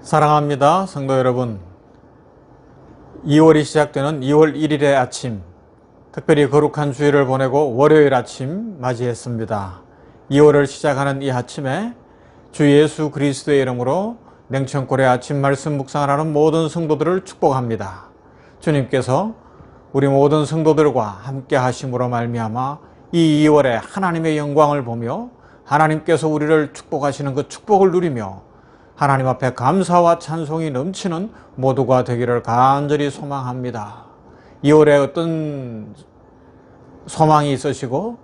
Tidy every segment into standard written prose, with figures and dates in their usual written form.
사랑합니다, 성도 여러분. 2월이 시작되는 2월 1일의 아침, 특별히 거룩한 주일을 보내고 월요일 아침 맞이했습니다. 2월을 시작하는 이 아침에 주 예수 그리스도의 이름으로 냉천골의 아침 말씀 묵상을 하는 모든 성도들을 축복합니다. 주님께서 우리 모든 성도들과 함께 하심으로 말미암아 이 2월에 하나님의 영광을 보며 하나님께서 우리를 축복하시는 그 축복을 누리며 하나님 앞에 감사와 찬송이 넘치는 모두가 되기를 간절히 소망합니다. 2월에 어떤 소망이 있으시고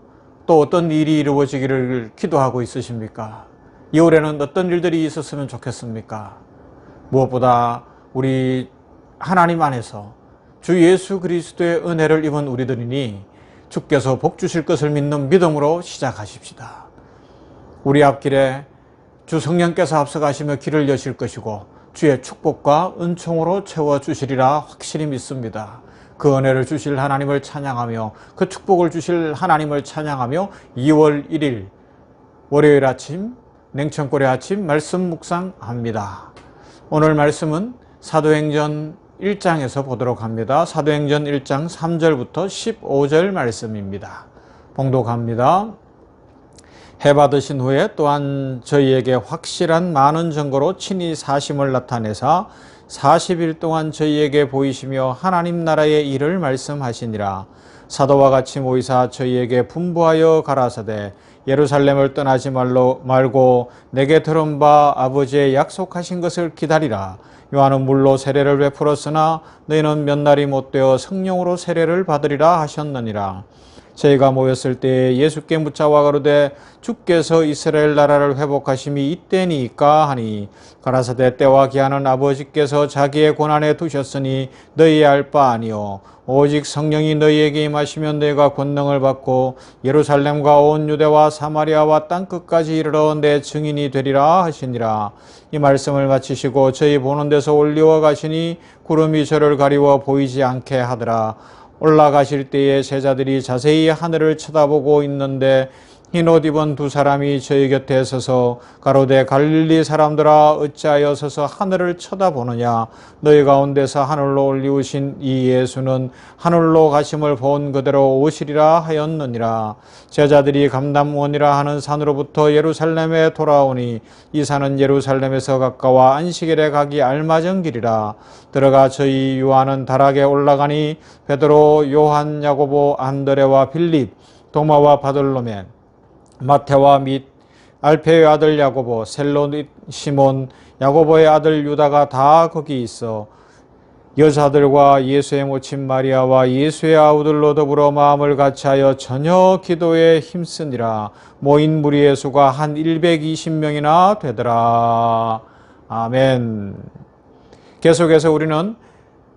또 어떤 일이 이루어지기를 기도하고 있으십니까? 2월에는 어떤 일들이 있었으면 좋겠습니까? 무엇보다 우리 하나님 안에서 주 예수 그리스도의 은혜를 입은 우리들이니 주께서 복 주실 것을 믿는 믿음으로 시작하십시다. 우리 앞길에 주 성령께서 앞서가시며 길을 여실 것이고 주의 축복과 은총으로 채워주시리라 확실히 믿습니다. 그 은혜를 주실 하나님을 찬양하며 그 축복을 주실 하나님을 찬양하며 2월 1일 월요일 아침 냉천골의 아침 말씀 묵상합니다. 오늘 말씀은 사도행전 1장에서 보도록 합니다. 사도행전 1장 3절부터 15절 말씀입니다. 봉독합니다. 해 받으신 후에 또한 저희에게 확실한 많은 증거로 친히 사심을 나타내사 40일 동안 저희에게 보이시며 하나님 나라의 일을 말씀하시니라. 사도와 같이 모이사 저희에게 분부하여 가라사대 예루살렘을 떠나지 말고 내게 들은 바 아버지의 약속하신 것을 기다리라. 요한은 물로 세례를 베풀었으나 너희는 몇 날이 못되어 성령으로 세례를 받으리라 하셨느니라. 저희가 모였을 때에 예수께 묻자와 가로되 주께서 이스라엘 나라를 회복하심이 이때니까 하니 가라사대 때와 기한은 아버지께서 자기의 권한에 두셨으니 너희 알 바 아니요 오직 성령이 너희에게 임하시면 너희가 권능을 받고 예루살렘과 온 유대와 사마리아와 땅끝까지 이르러 내 증인이 되리라 하시니라. 이 말씀을 마치시고 저희 보는 데서 올리워 가시니 구름이 저를 가리워 보이지 않게 하더라. 올라가실 때에 제자들이 자세히 하늘을 쳐다보고 있는데 흰옷 입은 두 사람이 저희 곁에 서서 가로되 갈릴리 사람들아 어찌하여 서서 하늘을 쳐다보느냐. 너희 가운데서 하늘로 올리우신 이 예수는 하늘로 가심을 본 그대로 오시리라 하였느니라. 제자들이 감람원이라 하는 산으로부터 예루살렘에 돌아오니 이 산은 예루살렘에서 가까워 안식일에 가기 알맞은 길이라. 들어가 저희 요한은 다락에 올라가니 베드로 요한 야고보 안드레와 빌립 도마와 바돌로메 마테와 및 알페의 아들 야고보 셀롯 시몬 야고보의 아들 유다가 다 거기 있어 여자들과 예수의 모친 마리아와 예수의 아우들로 더불어 마음을 같이하여 저녁 기도에 힘쓰니라. 모인 무리의 수가 한 120명이나 되더라. 아멘. 계속해서 우리는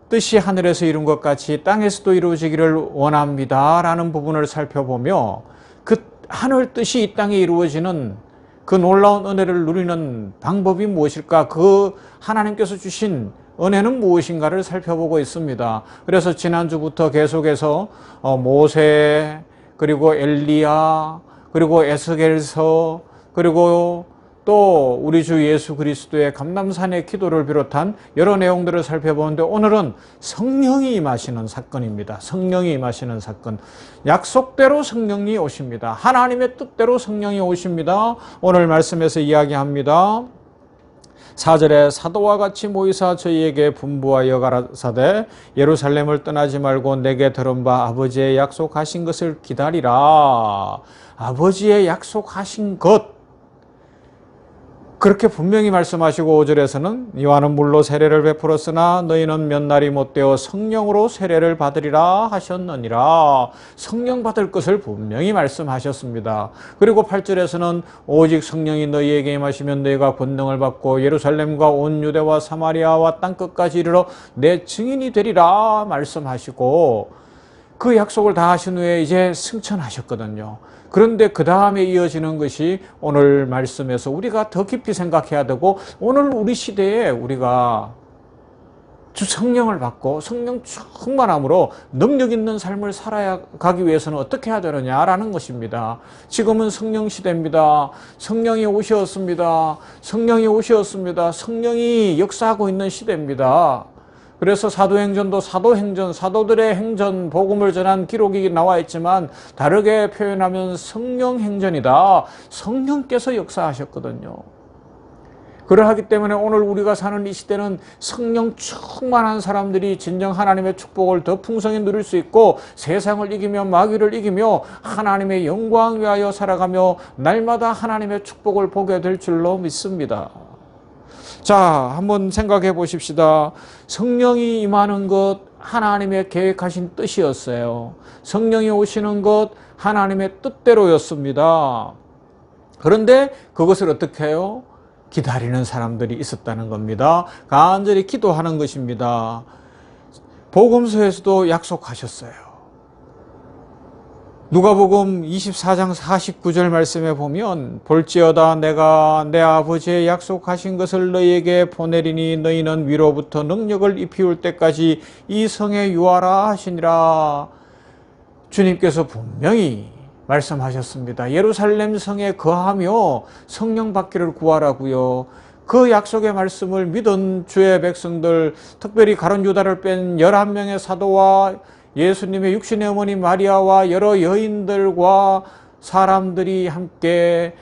뜻이 하늘에서 이룬 것 같이 땅에서도 이루어지기를 원합니다 라는 부분을 살펴보며 그 하늘 뜻이 이 땅에 이루어지는 그 놀라운 은혜를 누리는 방법이 무엇일까? 그 하나님께서 주신 은혜는 무엇인가를 살펴보고 있습니다. 그래서 지난주부터 계속해서 모세 그리고 엘리야 그리고 에스겔서 그리고 또 우리 주 예수 그리스도의 감람산의 기도를 비롯한 여러 내용들을 살펴보는데 오늘은 성령이 임하시는 사건입니다. 성령이 임하시는 사건. 약속대로 성령이 오십니다. 하나님의 뜻대로 성령이 오십니다. 오늘 말씀에서 이야기합니다. 4절에 사도와 같이 모이사 저희에게 분부하여 가라사대 예루살렘을 떠나지 말고 내게 들은 바 아버지의 약속하신 것을 기다리라. 아버지의 약속하신 것 그렇게 분명히 말씀하시고 5절에서는 요한은 물로 세례를 베풀었으나 너희는 몇 날이 못되어 성령으로 세례를 받으리라 하셨느니라. 성령 받을 것을 분명히 말씀하셨습니다. 그리고 8절에서는 오직 성령이 너희에게 임하시면 너희가 권능을 받고 예루살렘과 온 유대와 사마리아와 땅끝까지 이르러 내 증인이 되리라 말씀하시고 그 약속을 다 하신 후에 이제 승천하셨거든요. 그런데 그 다음에 이어지는 것이 오늘 말씀에서 우리가 더 깊이 생각해야 되고 오늘 우리 시대에 우리가 주 성령을 받고 성령 충만함으로 능력 있는 삶을 살아가기 위해서는 어떻게 해야 되느냐라는 것입니다. 지금은 성령 시대입니다. 성령이 오셨습니다. 성령이 오셨습니다. 성령이 역사하고 있는 시대입니다. 그래서 사도행전도 사도행전, 사도들의 행전, 복음을 전한 기록이 나와 있지만 다르게 표현하면 성령행전이다. 성령께서 역사하셨거든요. 그러하기 때문에 오늘 우리가 사는 이 시대는 성령 충만한 사람들이 진정 하나님의 축복을 더 풍성히 누릴 수 있고 세상을 이기며 마귀를 이기며 하나님의 영광 위하여 살아가며 날마다 하나님의 축복을 보게 될 줄로 믿습니다. 자, 한번 생각해 보십시다. 성령이 임하는 것 하나님의 계획하신 뜻이었어요. 성령이 오시는 것 하나님의 뜻대로였습니다. 그런데 그것을 어떻게 해요? 기다리는 사람들이 있었다는 겁니다. 간절히 기도하는 것입니다. 복음서에서도 약속하셨어요. 누가복음 24장 49절 말씀에 보면 볼지어다 내가 내 아버지의 약속하신 것을 너희에게 보내리니 너희는 위로부터 능력을 입히울 때까지 이 성에 유하라 하시니라. 주님께서 분명히 말씀하셨습니다. 예루살렘 성에 거하며 성령 받기를 구하라고요. 그 약속의 말씀을 믿은 주의 백성들, 특별히 가룟 유다를 뺀 11명의 사도와 예수님의 육신의 어머니 마리아와 여러 여인들과 사람들이 함께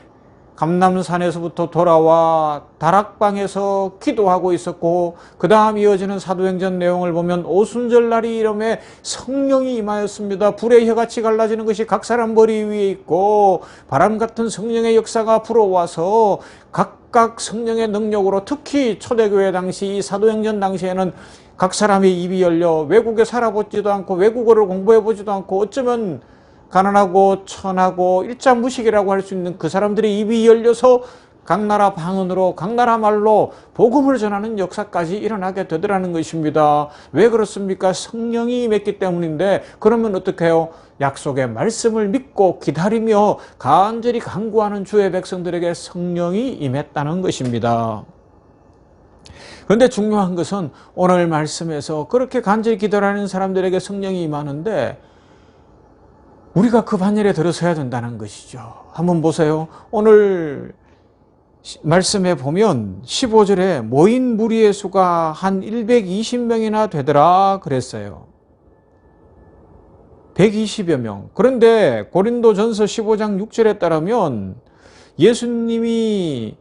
감람산에서부터 돌아와 다락방에서 기도하고 있었고, 그 다음 이어지는 사도행전 내용을 보면 오순절날이 이름에 성령이 임하였습니다. 불의 혀같이 갈라지는 것이 각 사람 머리 위에 있고 바람 같은 성령의 역사가 불어와서 각각 성령의 능력으로, 특히 초대교회 당시 이 사도행전 당시에는 각 사람의 입이 열려 외국에 살아보지도 않고 외국어를 공부해보지도 않고 어쩌면 가난하고 천하고 일자무식이라고 할 수 있는 그 사람들의 입이 열려서 각 나라 방언으로 각 나라 말로 복음을 전하는 역사까지 일어나게 되더라는 것입니다. 왜 그렇습니까? 성령이 임했기 때문인데, 그러면 어떻게 해요? 약속의 말씀을 믿고 기다리며 간절히 간구하는 주의 백성들에게 성령이 임했다는 것입니다. 그런데 중요한 것은 오늘 말씀에서 그렇게 간절히 기도하는 사람들에게 성령이 임하는데 우리가 그 반열에 들어서야 된다는 것이죠. 한번 보세요. 오늘 말씀에 보면 15절에 모인 무리의 수가 한 120명이나 되더라 그랬어요. 120여 명. 그런데 고린도전서 15장 6절에 따르면 예수님이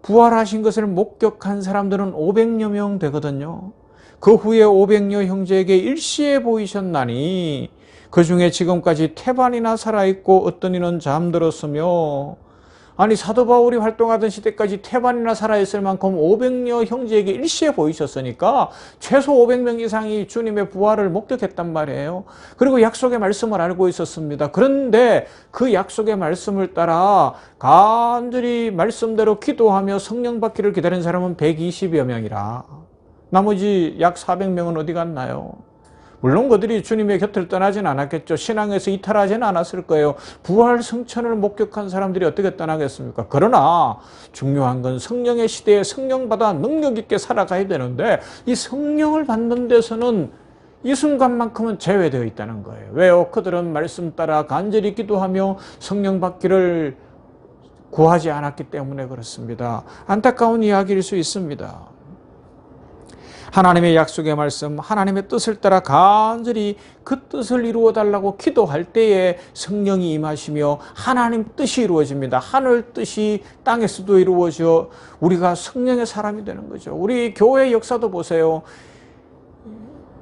부활하신 것을 목격한 사람들은 500여 명 되거든요. 그 후에 500여 형제에게 일시에 보이셨나니 그 중에 지금까지 태반이나 살아있고 어떤 이는 잠들었으며, 아니 사도 바울이 활동하던 시대까지 태반이나 살아있을 만큼 500여 형제에게 일시에 보이셨으니까 최소 500명 이상이 주님의 부활을 목격했단 말이에요. 그리고 약속의 말씀을 알고 있었습니다. 그런데 그 약속의 말씀을 따라 간절히 말씀대로 기도하며 성령 받기를 기다린 사람은 120여 명이라 나머지 약 400명은 어디 갔나요? 물론 그들이 주님의 곁을 떠나진 않았겠죠. 신앙에서 이탈하지는 않았을 거예요. 부활 성천을 목격한 사람들이 어떻게 떠나겠습니까? 그러나 중요한 건 성령의 시대에 성령 받아 능력 있게 살아가야 되는데 이 성령을 받는 데서는 이 순간만큼은 제외되어 있다는 거예요. 왜요? 그들은 말씀 따라 간절히 기도하며 성령 받기를 구하지 않았기 때문에 그렇습니다. 안타까운 이야기일 수 있습니다. 하나님의 약속의 말씀, 하나님의 뜻을 따라 간절히 그 뜻을 이루어 달라고 기도할 때에 성령이 임하시며 하나님 뜻이 이루어집니다. 하늘 뜻이 땅에서도 이루어져 우리가 성령의 사람이 되는 거죠. 우리 교회 역사도 보세요.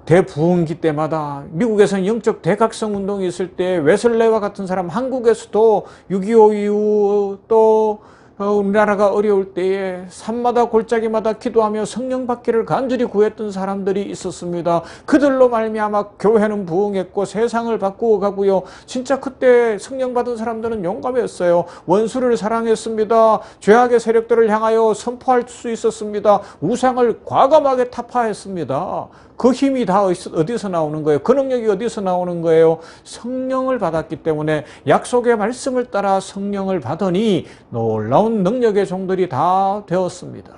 대부흥기 때마다 미국에서는 영적 대각성 운동이 있을 때 웨슬레와 같은 사람, 한국에서도 6.25 이후 또 우리나라가 어려울 때에 산마다 골짜기마다 기도하며 성령 받기를 간절히 구했던 사람들이 있었습니다. 그들로 말미암아 교회는 부흥했고 세상을 바꾸어 가고요. 진짜 그때 성령 받은 사람들은 용감했어요. 원수를 사랑했습니다. 죄악의 세력들을 향하여 선포할 수 있었습니다. 우상을 과감하게 타파했습니다. 그 힘이 다 어디서 나오는 거예요? 그 능력이 어디서 나오는 거예요? 성령을 받았기 때문에 약속의 말씀을 따라 성령을 받으니 놀라운 능력의 종들이 다 되었습니다.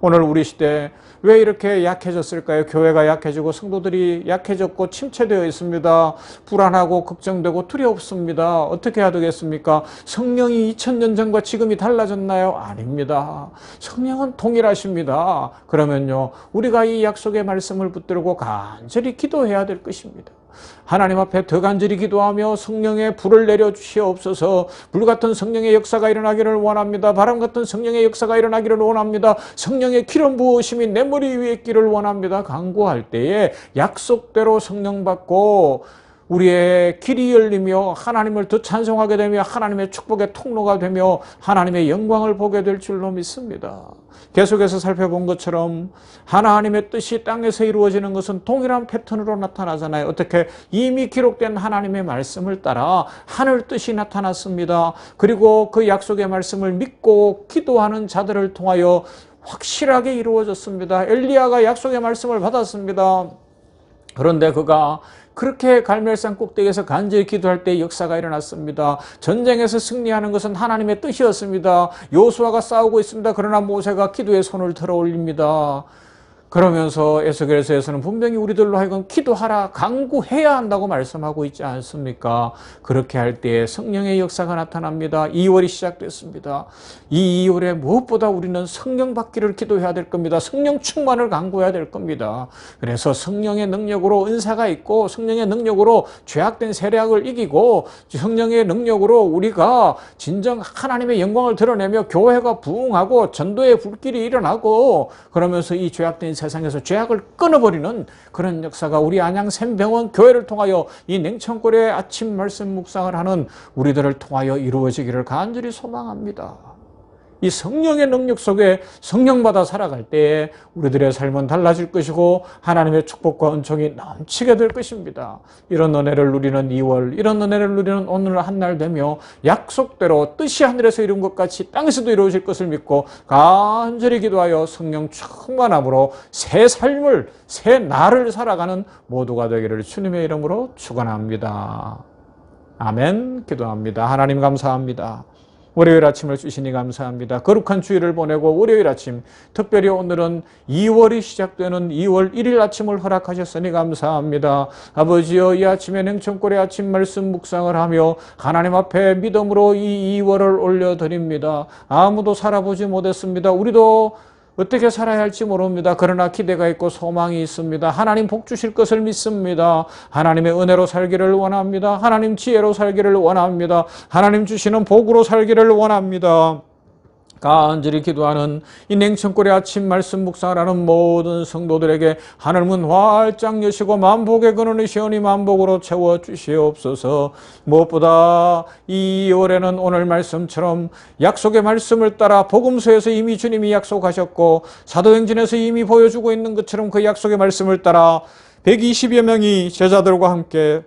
오늘 우리 시대 왜 이렇게 약해졌을까요? 교회가 약해지고 성도들이 약해졌고 침체되어 있습니다. 불안하고 걱정되고 두렵습니다. 어떻게 해야 되겠습니까? 성령이 2000년 전과 지금이 달라졌나요? 아닙니다. 성령은 동일하십니다. 그러면요, 우리가 이 약속의 말씀을 붙들고 간절히 기도해야 될 것입니다. 하나님 앞에 더 간절히 기도하며 성령의 불을 내려주시옵소서. 불같은 성령의 역사가 일어나기를 원합니다. 바람같은 성령의 역사가 일어나기를 원합니다. 성령의 기름 부으심이 내 머리 위에 있기를 원합니다. 간구할 때에 약속대로 성령 받고 우리의 길이 열리며 하나님을 더 찬송하게 되며 하나님의 축복의 통로가 되며 하나님의 영광을 보게 될 줄로 믿습니다. 계속해서 살펴본 것처럼 하나님의 뜻이 땅에서 이루어지는 것은 동일한 패턴으로 나타나잖아요. 어떻게? 이미 기록된 하나님의 말씀을 따라 하늘 뜻이 나타났습니다. 그리고 그 약속의 말씀을 믿고 기도하는 자들을 통하여 확실하게 이루어졌습니다. 엘리야가 약속의 말씀을 받았습니다. 그런데 그가 그렇게 갈멜산 꼭대기에서 간절히 기도할 때 역사가 일어났습니다. 전쟁에서 승리하는 것은 하나님의 뜻이었습니다. 여호수아가 싸우고 있습니다. 그러나 모세가 기도에 손을 들어 올립니다. 그러면서 에스겔서에서는 분명히 우리들로 하여금 기도하라, 간구해야 한다고 말씀하고 있지 않습니까? 그렇게 할 때에 성령의 역사가 나타납니다. 2월이 시작됐습니다. 이 2월에 무엇보다 우리는 성령 받기를 기도해야 될 겁니다. 성령 충만을 간구해야 될 겁니다. 그래서 성령의 능력으로 은사가 있고 성령의 능력으로 죄악된 세력을 이기고 성령의 능력으로 우리가 진정 하나님의 영광을 드러내며 교회가 부흥하고 전도의 불길이 일어나고 그러면서 이 죄악된 세상에서 죄악을 끊어버리는 그런 역사가 우리 안양 샘병원 교회를 통하여 이 냉천골의 아침 말씀 묵상을 하는 우리들을 통하여 이루어지기를 간절히 소망합니다. 이 성령의 능력 속에 성령받아 살아갈 때에 우리들의 삶은 달라질 것이고 하나님의 축복과 은총이 넘치게 될 것입니다. 이런 은혜를 누리는 2월, 이런 은혜를 누리는 오늘 한 날 되며 약속대로 뜻이 하늘에서 이룬 것 같이 땅에서도 이루어질 것을 믿고 간절히 기도하여 성령 충만함으로 새 삶을, 새 날을 살아가는 모두가 되기를 주님의 이름으로 축원합니다. 아멘. 기도합니다. 하나님 감사합니다. 월요일 아침을 주시니 감사합니다. 거룩한 주일을 보내고 월요일 아침, 특별히 오늘은 2월이 시작되는 2월 1일 아침을 허락하셨으니 감사합니다. 아버지여, 이 아침에 냉천골의 아침 말씀 묵상을 하며 하나님 앞에 믿음으로 이 2월을 올려드립니다. 아무도 살아보지 못했습니다. 우리도 어떻게 살아야 할지 모릅니다. 그러나 기대가 있고 소망이 있습니다. 하나님 복 주실 것을 믿습니다. 하나님의 은혜로 살기를 원합니다. 하나님 지혜로 살기를 원합니다. 하나님 주시는 복으로 살기를 원합니다. 간절히 기도하는 이 냉천골의 아침 말씀 묵상을 하는 모든 성도들에게 하늘문 활짝 여시고 만복의 근원의 시온이 만복으로 채워주시옵소서. 무엇보다 이 2월에는 오늘 말씀처럼 약속의 말씀을 따라 복음서에서 이미 주님이 약속하셨고 사도행전에서 이미 보여주고 있는 것처럼 그 약속의 말씀을 따라 120여 명이 제자들과 함께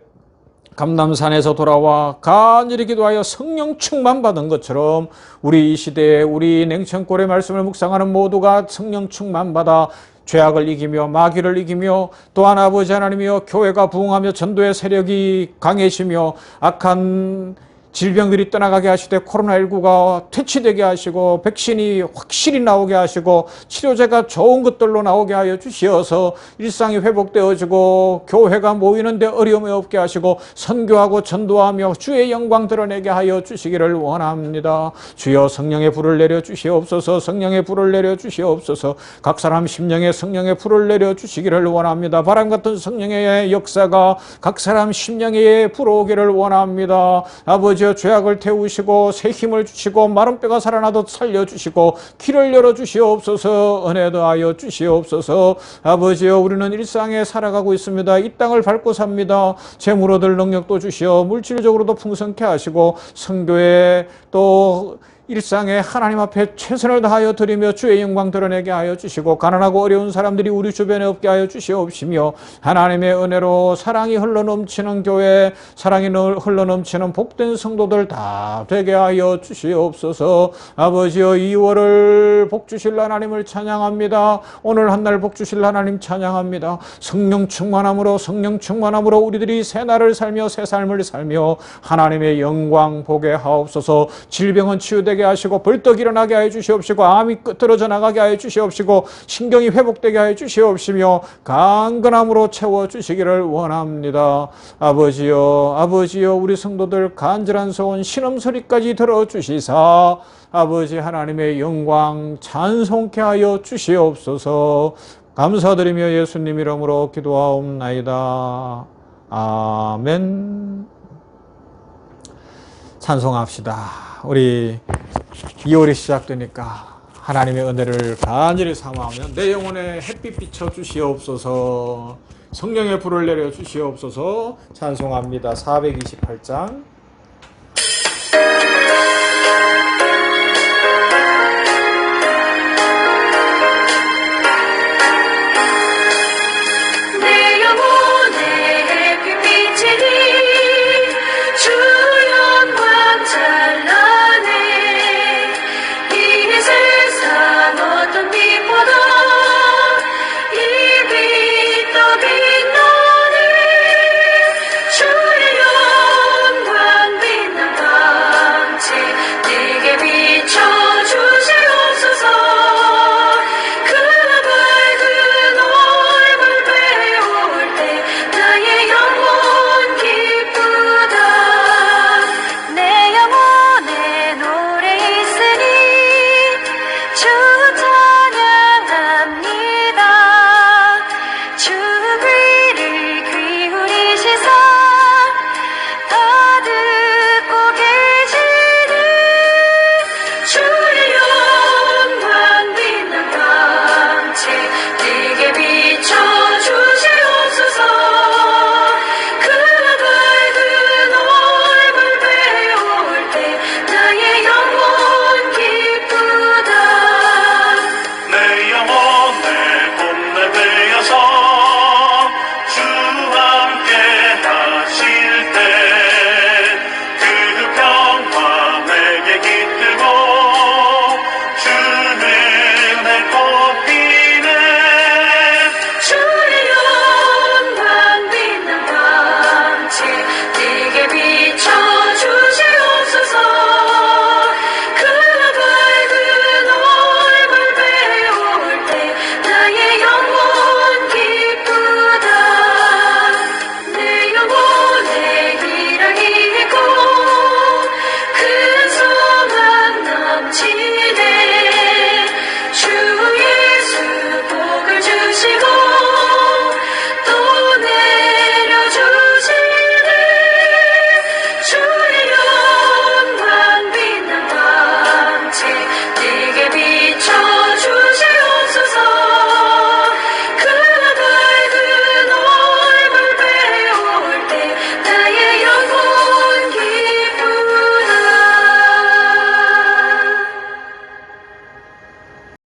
감람산에서 돌아와 간절히 기도하여 성령 충만 받은 것처럼 우리 이 시대에 우리 냉천골의 말씀을 묵상하는 모두가 성령 충만 받아 죄악을 이기며 마귀를 이기며 또한 아버지 하나님이여 교회가 부흥하며 전도의 세력이 강해지며 악한 질병들이 떠나가게 하시되 코로나19가 퇴치되게 하시고 백신이 확실히 나오게 하시고 치료제가 좋은 것들로 나오게 하여 주시어서 일상이 회복되어지고 교회가 모이는데 어려움이 없게 하시고 선교하고 전도하며 주의 영광 드러내게 하여 주시기를 원합니다. 주여 성령의 불을 내려 주시옵소서. 성령의 불을 내려 주시옵소서. 각 사람 심령에 성령의 불을 내려 주시기를 원합니다. 바람같은 성령의 역사가 각 사람 심령에 불어오기를 원합니다. 아버지 죄악을 태우시고 새 힘을 주시고 마른 뼈가 살아나도 살려주시고 길을 열어주시옵소서. 은혜 더하여 주시옵소서. 아버지여, 우리는 일상에 살아가고 있습니다. 이 땅을 밟고 삽니다. 재물 얻을 능력도 주시어 물질적으로도 풍성케 하시고 선교에 또 일상에 하나님 앞에 최선을 다하여 드리며 주의 영광 드러내게 하여 주시고 가난하고 어려운 사람들이 우리 주변에 없게 하여 주시옵시며 하나님의 은혜로 사랑이 흘러넘치는 교회, 사랑이 흘러넘치는 복된 성도들 다 되게 하여 주시옵소서. 아버지여, 2월을 복주실 하나님을 찬양합니다. 오늘 한 날 복주실 하나님 찬양합니다. 성령 충만함으로 우리들이 새 날을 살며 새 삶을 살며 하나님의 영광 보게 하옵소서. 질병은 치유되게 되게 하시고 벌떡 일어나게 하여 주시옵시고 암이 끄트러져 나가게 하여 주시옵시고 신경이 회복되게 하여 주시옵시며 강건함으로 채워주시기를 원합니다. 아버지여 아버지여 우리 성도들 간절한 소원 신음소리까지 들어주시사 아버지 하나님의 영광 찬송케 하여 주시옵소서. 감사드리며 예수님 이름으로 기도하옵나이다. 아멘. 찬송합시다. 우리 2월이 시작되니까 하나님의 은혜를 간절히 사모하며 내 영혼에 햇빛 비춰 주시옵소서. 성령의 불을 내려 주시옵소서. 찬송합니다. 428장